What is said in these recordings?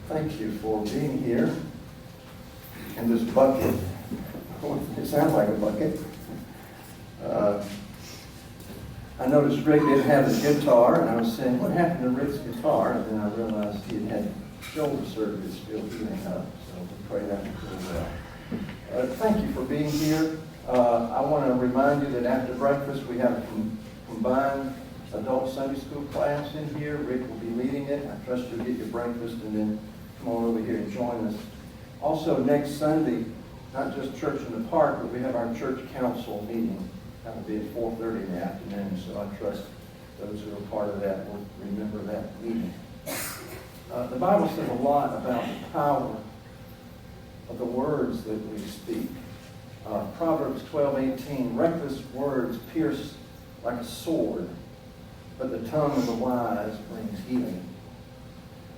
Thank you for being here. And this bucket, it sounds like a bucket. I noticed Rick didn't have his guitar, and I was saying, what happened to Rick's guitar? And then I realized he had had shoulder surgery still healing up, so we pray that will go well. Thank you for being here. I want to remind you that after breakfast we have a combined adult Sunday school class in here. Rick will be leading it. I trust you'll get your breakfast and then come on over here and join us. Also, next Sunday, not just church in the park, but we have our church council meeting. That will be at 4:30 in the afternoon, so I trust those who are part of that will remember that meeting. The Bible says a lot about the power of the words that we speak. Proverbs 12:18, reckless words pierce like a sword, but the tongue of the wise brings healing.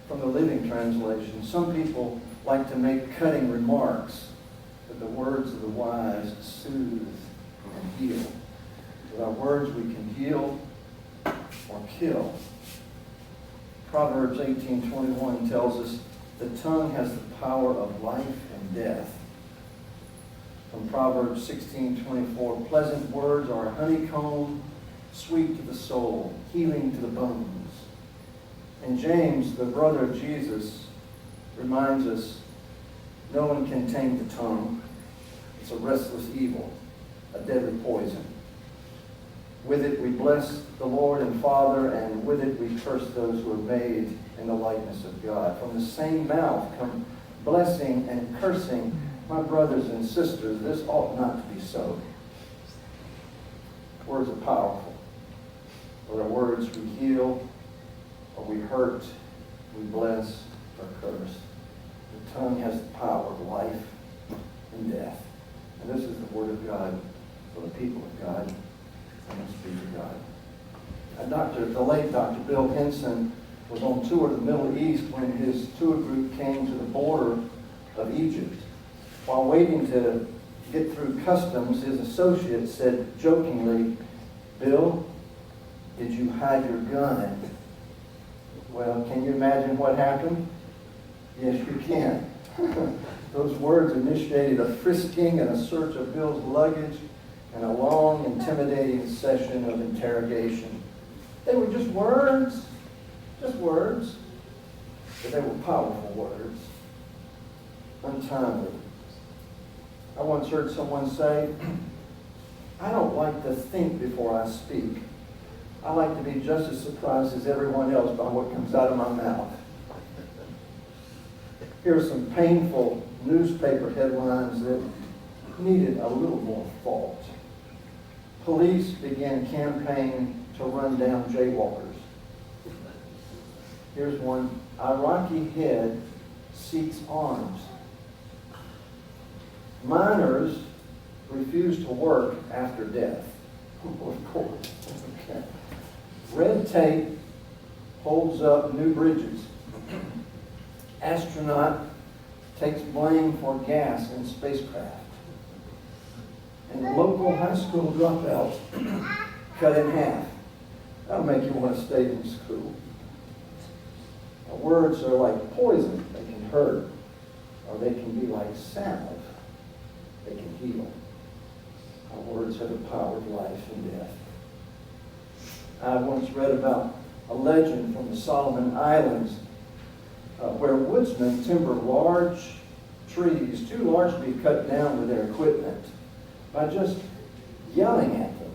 From the Living Translation, some people like to make cutting remarks, but the words of the wise soothe and heal. With our words we can heal or kill. Proverbs 18:21 tells us the tongue has the power of life and death. From Proverbs 16:24, pleasant words are a honeycomb, sweet to the soul, healing to the bones. And James, the brother of Jesus, reminds us no one can tame the tongue. It's a restless evil, a deadly poison. With it we bless the Lord and Father, and with it we curse those who are made in the likeness of God. From the same mouth come blessing and cursing. My brothers and sisters, this ought not to be so. Words are powerful. With our words we heal, or we hurt, we bless, or curse. The tongue has the power of life and death. And this is the word of God for the people of God. And the speak of God. The late Dr. Bill Henson was on tour to the Middle East when his tour group came to the border of Egypt. While waiting to get through customs, his associate said jokingly, "Bill, did you hide your gun?" Well, can you imagine what happened? Yes, you can. Those words initiated a frisking and a search of Bill's luggage and a long, intimidating session of interrogation. They were just words, but they were powerful words, untimely. I once heard someone say, I don't like to think before I speak. I like to be just as surprised as everyone else by what comes out of my mouth. Here are some painful newspaper headlines that needed a little more thought. Police began campaign to run down jaywalkers. Here's one. Iraqi head seeks arms. Miners refuse to work after death. Of course. Okay. Red tape holds up new bridges. Astronaut takes blame for gas in spacecraft. And local high school dropout cut in half. That'll make you want to stay in school. Now, words are like poison. They can hurt, or they can be like salve. They can heal. Our words have the power of life and death. I once read about a legend from the Solomon Islands where woodsmen timber large trees, too large to be cut down with their equipment, by just yelling at them.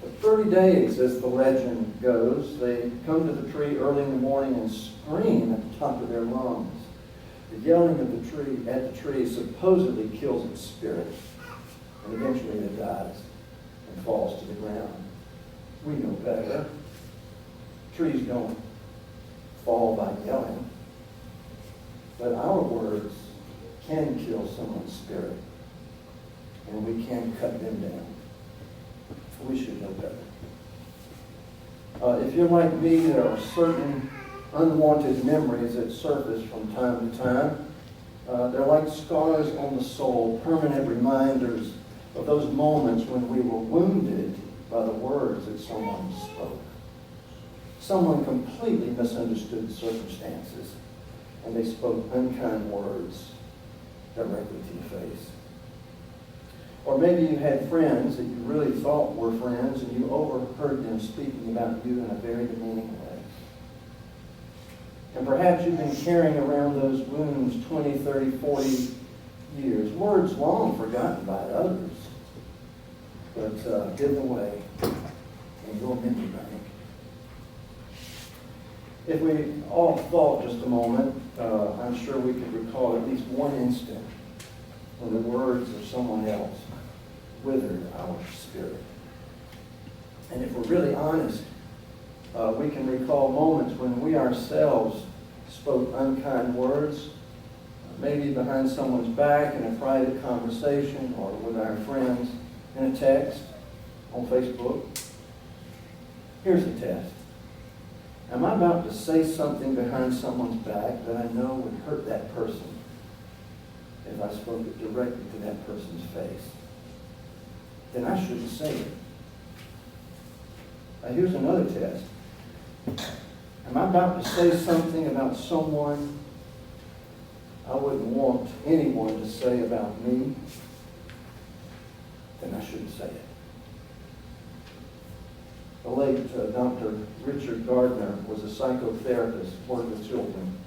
For 30 days, as the legend goes, they come to the tree early in the morning and scream at the top of their lungs. The yelling of the tree supposedly kills its spirit, and eventually it dies and falls to the ground. We know better. Trees don't fall by yelling, but our words can kill someone's spirit, and we can cut them down. We should know better. If you're like me, there are certain unwanted memories that surface from time to time. They're like scars on the soul, permanent reminders of those moments when we were wounded by the words that someone spoke. Someone completely misunderstood the circumstances, and they spoke unkind words directly to your face. Or maybe you had friends that you really thought were friends, and you overheard them speaking about you in a very demeaning way. And perhaps you've been carrying around those wounds 20, 30, 40 years. Words long forgotten by others, but hidden away in your memory bank. If we all thought just a moment, I'm sure we could recall at least one instant when the words of someone else withered our spirit. And if we're really honest, we can recall moments when we ourselves spoke unkind words, maybe behind someone's back in a private conversation or with our friends in a text on Facebook. Here's the test. Am I about to say something behind someone's back that I know would hurt that person if I spoke it directly to that person's face? Then I shouldn't say it. Now here's another test. Am I about to say something about someone I wouldn't want anyone to say about me? Then I shouldn't say it. The late Dr. Richard Gardner was a psychotherapist, worked with children.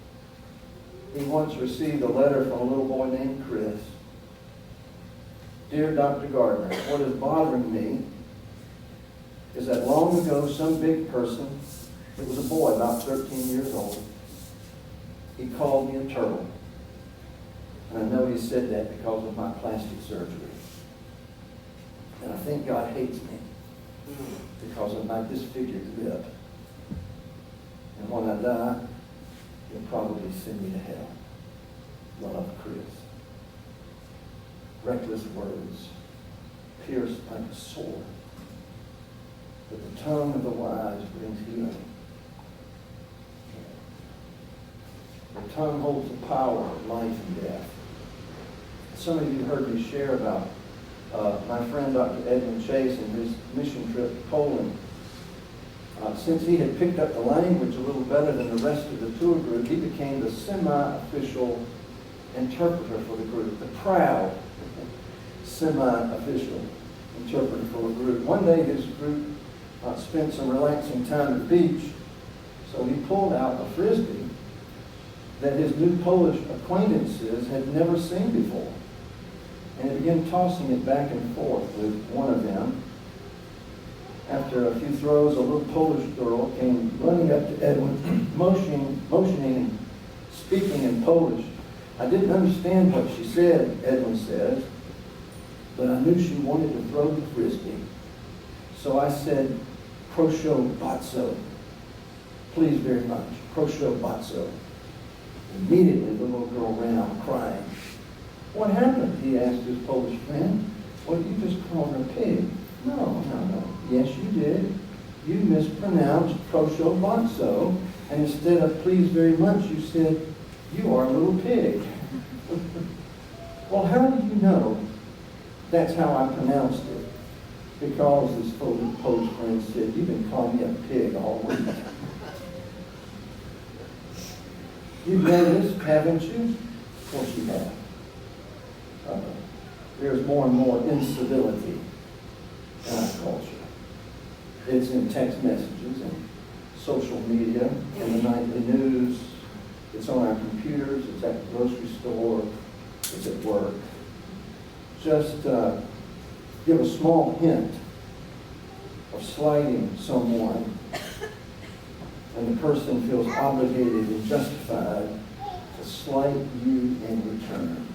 He once received a letter from a little boy named Chris. Dear Dr. Gardner, what is bothering me is that long ago some big person, it was a boy about 13 years old, he called me a turtle. And I know he said that because of my plastic surgery. And I think God hates me because of my disfigured lip. And when I die, he'll probably send me to hell. Love, Chris. Reckless words pierce like a sword, but the tongue of the wise brings healing. The tongue holds the power of life and death. Some of you heard me share about my friend Dr. Edwin Chase and his mission trip to Poland. Since he had picked up the language a little better than the rest of the tour group, he became the semi-official interpreter for the group, the proud semi-official interpreter for the group. One day his group spent some relaxing time at the beach, so he pulled out a frisbee that his new Polish acquaintances had never seen before. And he began tossing it back and forth with one of them. After a few throws, a little Polish girl came running up to Edwin, motioning and speaking in Polish. I didn't understand what she said, Edwin says, but I knew she wanted to throw the frisbee. So I said, "Proszę bardzo." Please very much. "Proszę bardzo." Immediately the little girl ran out crying. "What happened?" he asked his Polish friend. "Well, you just called her a pig." No. Yes, you did. You mispronounced "proszę bardzo," and instead of "please very much," you said, "You are a little pig." Well, how do you know that's how I pronounced it? Because this Polish friend said, "You've been calling me a pig all week." You've noticed, haven't you? Of course you have. There's more and more incivility in our culture. It's in text messages and social media, in the nightly news. It's on our computers. It's at the grocery store. It's at work. Just give a small hint of slighting someone, and the person feels obligated and justified to slight you in return.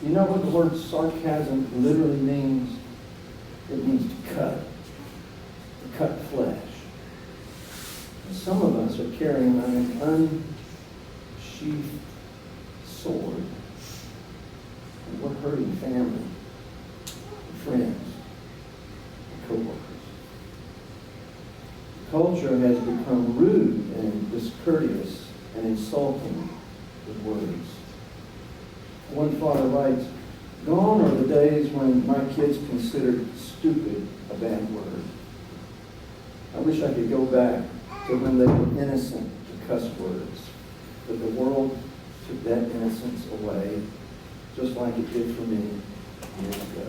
You know what the word sarcasm literally means? It means to cut flesh. And some of us are carrying an unsheathed sword, and we're hurting family, friends, and co-workers. Culture has become rude and discourteous and insulting with words. One father writes, "Gone are the days when my kids considered stupid a bad word. I wish I could go back to when they were innocent to cuss words. But the world took that innocence away, just like it did for me years ago.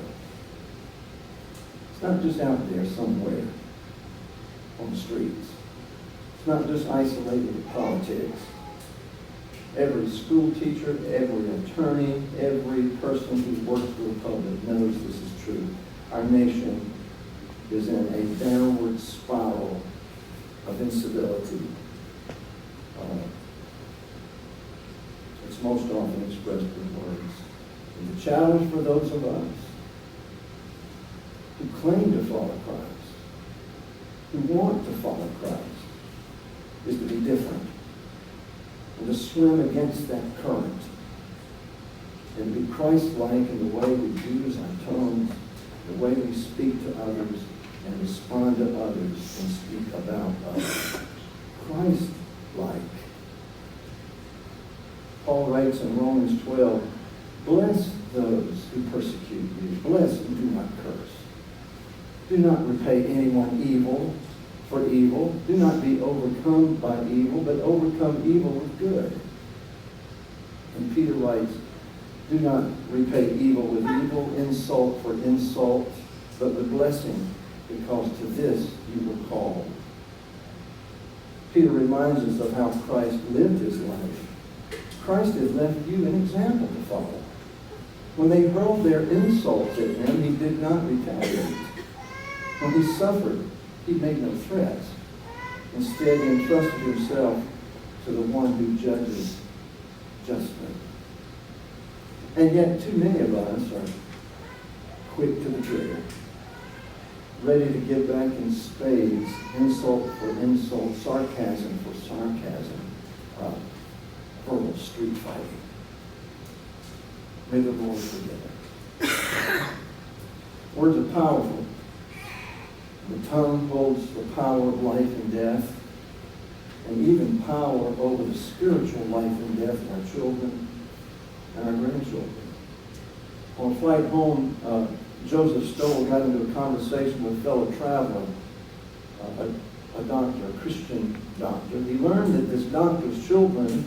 It's not just out there somewhere on the streets. It's not just isolated to politics. Every school teacher, every attorney, every person who works for the public knows this is true. Our nation is in a downward spiral of incivility. It's most often expressed with words. And the challenge for those of us who claim to follow Christ, who want to follow Christ, is to be different and to swim against that current and be Christ-like in the way we use our tongues, the way we speak to others and respond to others and speak about others. Christ-like. Paul writes in Romans 12, bless those who persecute you. Bless and do not curse. Do not repay anyone evil for evil. Do not be overcome by evil, but overcome evil with good. And Peter writes, do not repay evil with evil, insult for insult, but with blessing, because to this you were called. Peter reminds us of how Christ lived his life. Christ has left you an example to follow. When they hurled their insults at him, he did not retaliate. When he suffered, he made no threats. Instead, he entrusted himself to the one who judges justly. And yet, too many of us are quick to the trigger, ready to give back in spades, insult for insult, sarcasm for sarcasm, verbal street fighting. May the Lord forgive us. Words are powerful. The tongue holds the power of life and death, and even power over the spiritual life and death of our children and our grandchildren. On a flight home, Joseph Stoll got into a conversation with a fellow traveler, a doctor, a Christian doctor. He learned that this doctor's children,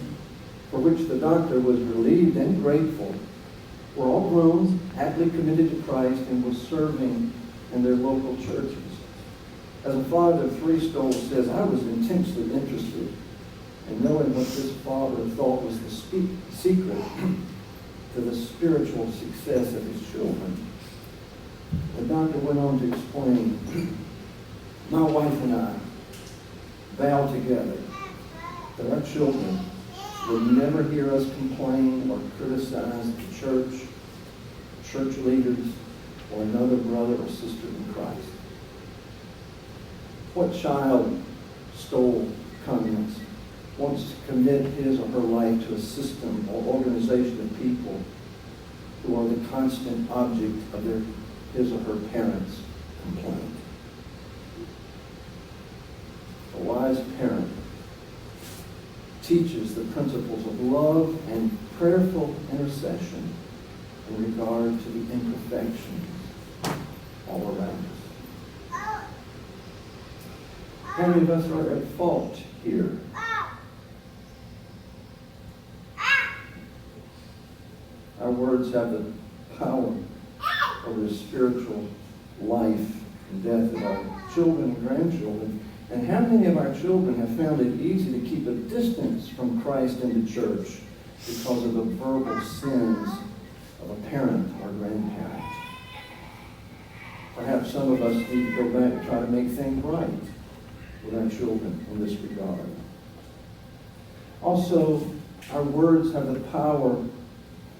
for which the doctor was relieved and grateful, were all grown, happily committed to Christ, and were serving in their local churches. As a father of three, Stoll says, I was intensely interested in knowing what this father thought was the secret to the spiritual success of his children. The doctor went on to explain, my wife and I vowed together that our children would never hear us complain or criticize the church leaders, or another brother or sister in Christ. What child, Stoll comments, wants to commit his or her life to a system or organization of people who are the constant object of his or her parents' complaint? A wise parent teaches the principles of love and prayerful intercession in regard to the imperfections all around us. How many of us are at fault here? Our words have the power over the spiritual life and death of our children and grandchildren. And how many of our children have found it easy to keep a distance from Christ and the church because of the verbal sins of a parent or grandparent? Perhaps some of us need to go back and try to make things right with our children in this regard. Also, our words have the power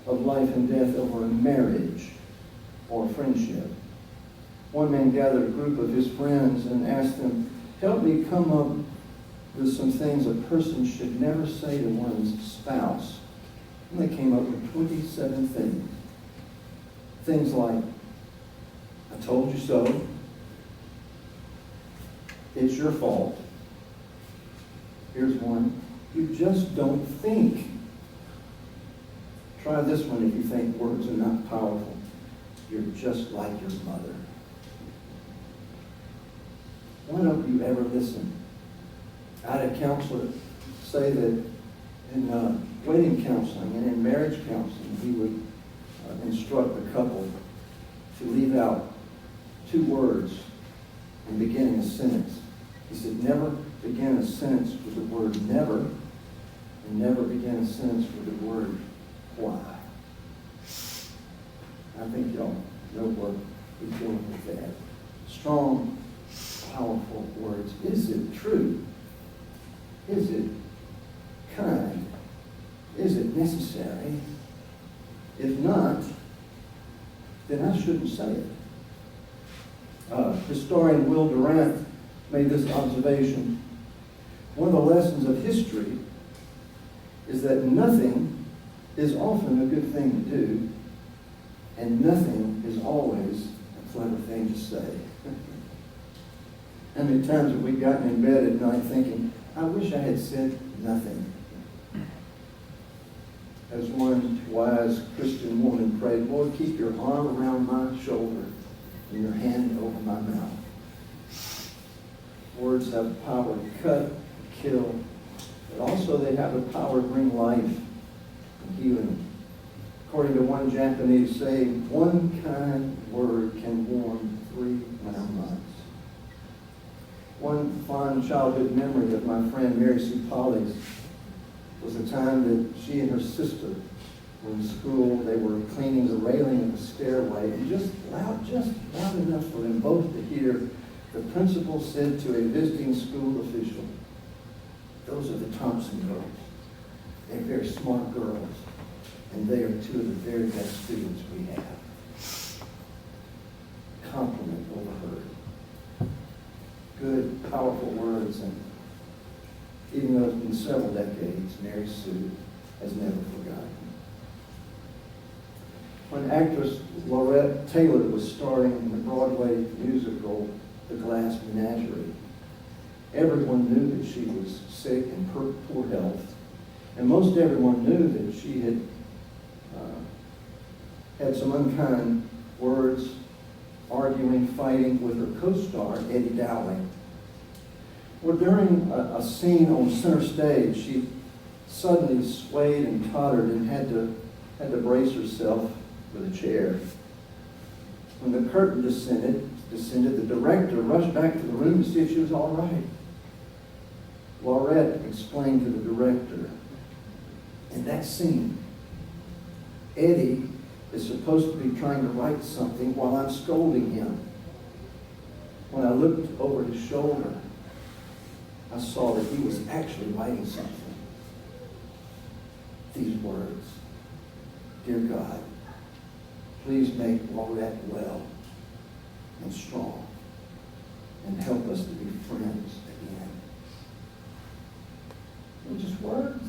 of life and death over a marriage or a friendship. One man gathered a group of his friends and asked them, help me come up with some things a person should never say to one's spouse. And they came up with 27 things. Things like, I told you so. It's your fault. Here's one. You just don't think. Try this one if you think words are not powerful. You're just like your mother. Why don't you ever listen? I had a counselor say that in wedding counseling and in marriage counseling, he would instruct the couple to leave out two words in beginning a sentence. He said, never begin a sentence with the word never, and never begin a sentence with the word why. I think y'all know what we're doing with that. Strong, powerful words. Is it true? Is it kind? Is it necessary? If not, then I shouldn't say it. Historian Will Durant made this observation. One of the lessons of history is that nothing is often a good thing to do, and nothing is always a clever thing to say. How many times have we gotten in bed at night thinking, I wish I had said nothing? As one wise Christian woman prayed, Lord, keep your arm around my shoulder and your hand over my mouth. Words have the power to cut, kill, but also they have the power to bring life and healing. According to one Japanese saying, one kind word can warm 3 winter months. One fond childhood memory of my friend Mary Sue Polly's was the time that she and her sister were in school. They were cleaning the railing of the stairway, and just loud enough for them both to hear, the principal said to a visiting school official, those are the Thompson girls. They're very smart girls, and they are two of the very best students we have. Compliment overheard. Good, powerful words, and even though it's been several decades, Mary Sue has never forgotten. When actress Laurette Taylor was starring in the Broadway musical The Glass Menagerie, everyone knew that she was sick and poor health, and most everyone knew that she had had some unkind words, arguing, fighting with her co-star, Eddie Dowling. Well, during a scene on center stage, she suddenly swayed and tottered and had to brace herself with a chair. When the curtain descended, the director rushed back to the room to see if she was all right. Laurette explained to the director, in that scene, Eddie is supposed to be trying to write something while I'm scolding him. When I looked over his shoulder, I saw that he was actually writing something. These words, dear God, please make Laurette well and strong and help us to be friends again. They're just words.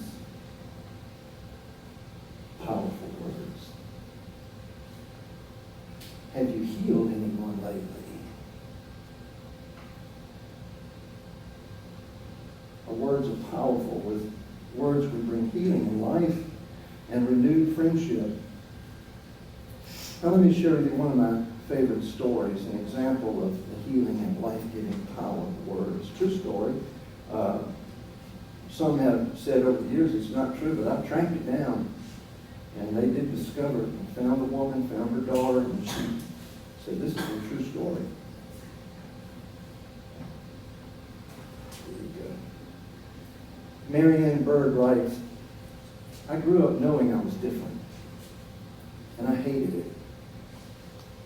Powerful words. Have you healed anyone lately? Our words are powerful. With words we bring healing and life and renewed friendship. Now let me share with you one of my favorite stories, an example of the healing and life-giving power of words. True story. Some have said over the years it's not true, but I've tracked it down. And they did discover it and found the woman, found her daughter, and she said, this is a true story. Here we go. Mary Ann Bird writes, I grew up knowing I was different, and I hated it.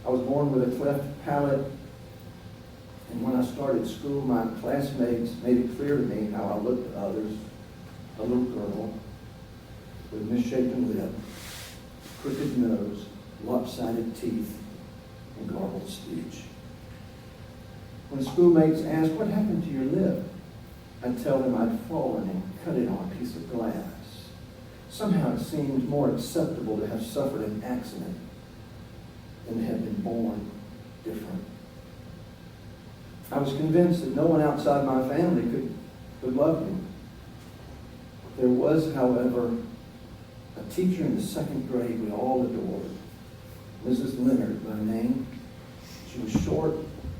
I was born with a cleft palate, and when I started school, my classmates made it clear to me how I looked to others, a little girl with misshapen lip, crooked nose, lopsided teeth, and garbled speech. When schoolmates asked, what happened to your lip? I'd tell them I'd fallen and cut it on a piece of glass. Somehow it seemed more acceptable to have suffered an accident than to have been born different. I was convinced that no one outside my family could love me. There was, however, a teacher in the second grade we all adored, Mrs. Leonard by name. She was short,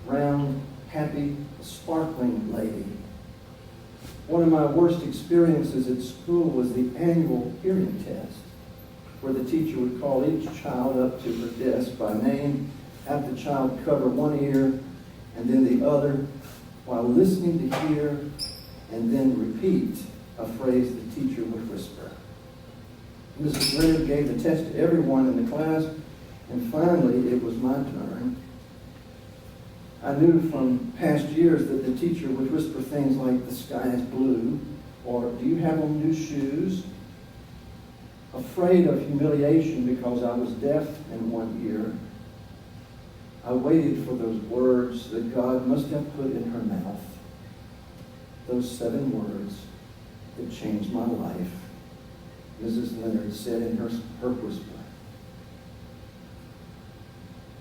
round, happy, a sparkling lady. One of my worst experiences at school was the annual hearing test, where the teacher would call each child up to her desk by name, have the child cover one ear and then the other, while listening to hear and then repeat a phrase the teacher would whisper. Mrs. Leonard gave the test to everyone in the class, and finally it was my turn. I knew from past years that the teacher would whisper things like, "The sky is blue," or "Do you have on new shoes?" Afraid of humiliation because I was deaf in one ear, I waited for those words that God must have put in her mouth. Those 7 words that changed my life. Mrs. Leonard said in her whisper,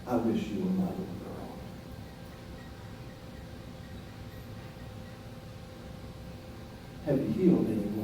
"I wish you were my little girl." Have you healed anyone